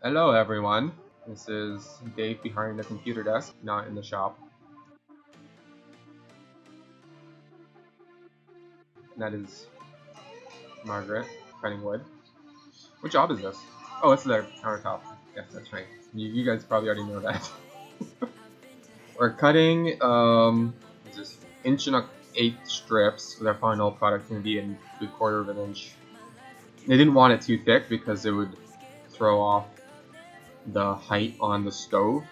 Hello everyone, this is Dave behind the computer desk, not in the shop. And that is Margaret, cutting wood. What job is this? Oh, it's the countertop. Yes, that's right. You guys probably already know that. We're cutting is this inch and 1/8 strips with our final product going to be in 3/4 of an inch. They didn't want it too thick because it would throw off the height on the stove.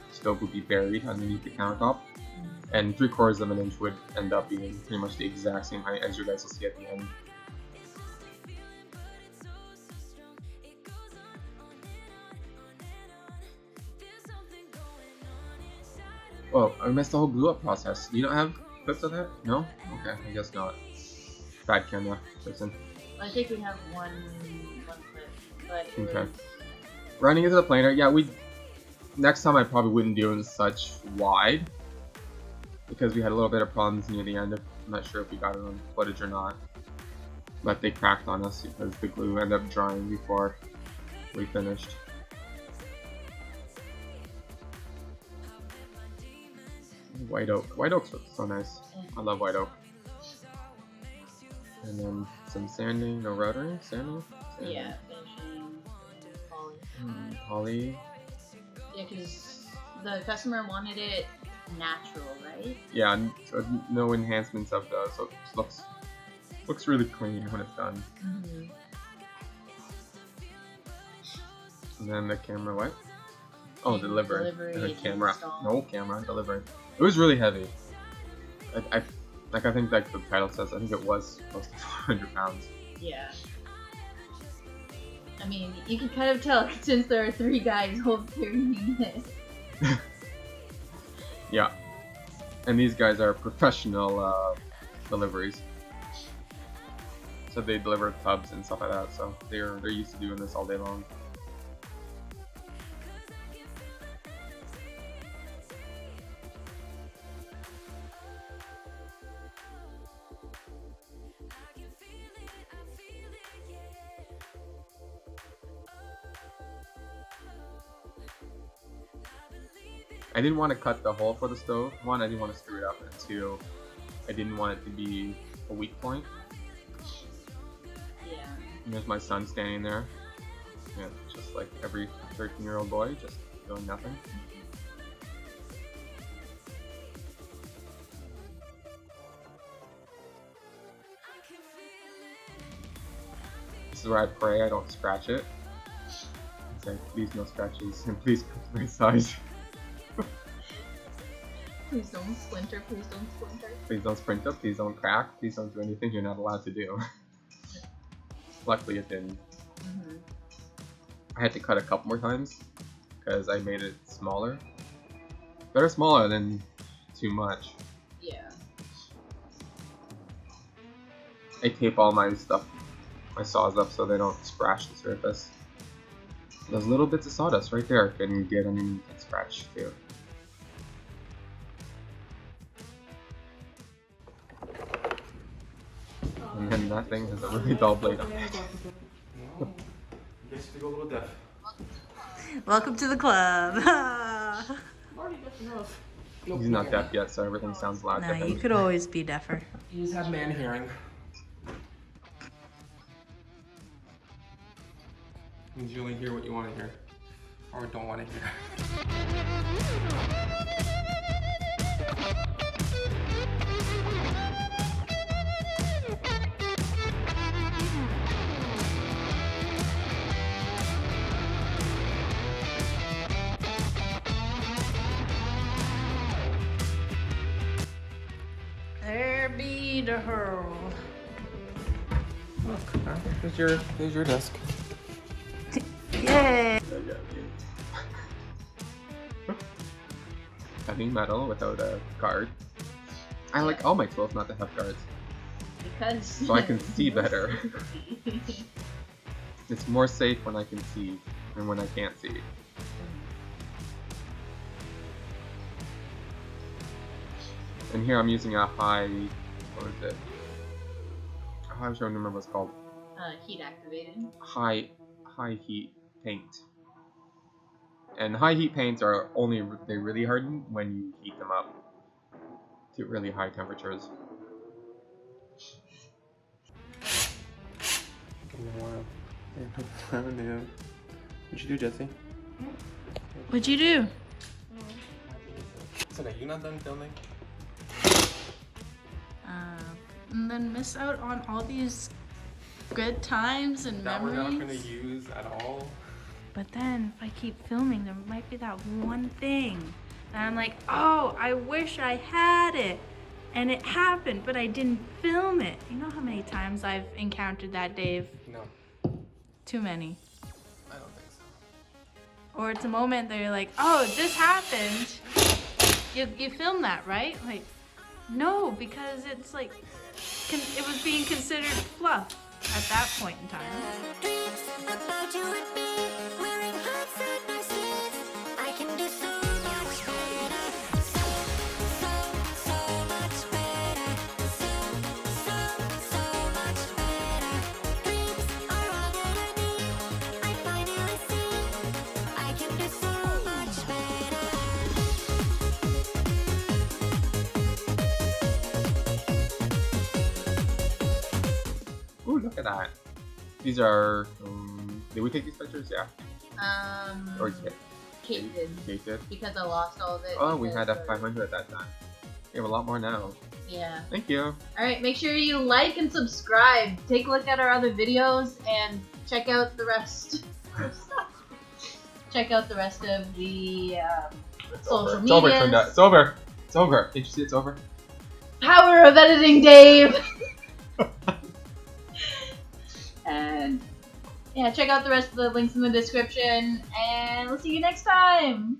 The stove would be buried underneath the countertop. And 3/4 of an inch would end up being pretty much the exact same height as you guys will see at the end. Oh, I missed the whole glue up process. Do you not have clips of that? No? Okay, I guess not. Bad camera person. I think we have one clip, but it Okay. was, Running into the planer, yeah, next time I probably wouldn't do it such wide because we had a little bit of problems near the end. I'm not sure if we got it on footage or not, but they cracked on us because the glue ended up drying before we finished. White oak. White oak's so nice. I love white oak. And then some sanding, no rotary, sanding? yeah, finishing poly. Poly. Yeah, because the customer wanted it natural, right? Yeah, so no enhancements of the, so it just looks really clean when it's done. Mm-hmm. And then the camera, what? Oh, delivery. Delivery, Camera. install. No, camera, delivery. It was really heavy. I think like the title says, I think it was close to 400 pounds. Yeah. I mean, you can kind of tell since there are 3 guys carrying it. Yeah. And these guys are professional deliveries. So they deliver tubs and stuff like that, so they're used to doing this all day long. I didn't want to cut the hole for the stove. One, I didn't want to screw it up, and two, I didn't want it to be a weak point. Yeah. And there's my son standing there. Yeah, just like every 13-year-old boy, just doing nothing. This is where I pray I don't scratch it. I say, please no scratches, and please come to my size. Please don't splinter, please don't splinter. Please don't sprint up, please don't crack, please don't do anything you're not allowed to do. Luckily it didn't. Mm-hmm. I had to cut a couple more times because I made it smaller. Better smaller than too much. Yeah. I tape all my stuff, my saws up so they don't scratch the surface. Those little bits of sawdust right there can get underneath and scratch too. And then that thing has a really dull blade on it. Guess you go a little deaf. Welcome to the club. Already deaf enough. He's not deaf yet, so everything sounds loud to No, him. you could always be deafer. You just have man hearing. Means you only hear what you want to hear, or don't want to hear. There be the hurl. Look, there's your desk. Yay! Cutting metal without a guard. I like all my tools not to have guards, Because so I can see better. It's more safe when I can see than when I can't see. And here I'm using a high, what is it? Oh, I don't remember what it's called. Heat activated. High heat paint. And high heat paints are only they really harden when you heat them up to really high temperatures. What'd you do, Jesse? What'd you do? So, are you not done filming? And then miss out on all these good times and That we're memories. not gonna use at all. But then if I keep filming, there might be that one thing. And I'm like, oh, I wish I had it. And it happened, but I didn't film it. You know how many times I've encountered that, Dave? No, Too many. I don't think so. Or it's a moment that you're like, oh, this happened. You filmed that, right? Like, no, because it's like, it was being considered fluff at that point in time. Ooh, look at that. These are. Did we take these pictures? Yeah. Or did Kate did. Kate did? Because I lost all of it. Oh, we because had a of- 500 at that time. We have a lot more now. Yeah. Thank you. Alright, make sure you like and subscribe. Take a look at our other videos and check out the rest. Check out the rest of the social It's over. It media. turned out. It's over. It's over. Can't you see it's over? Power of editing, Dave. And yeah, check out the rest of the links in the description, and we'll see you next time.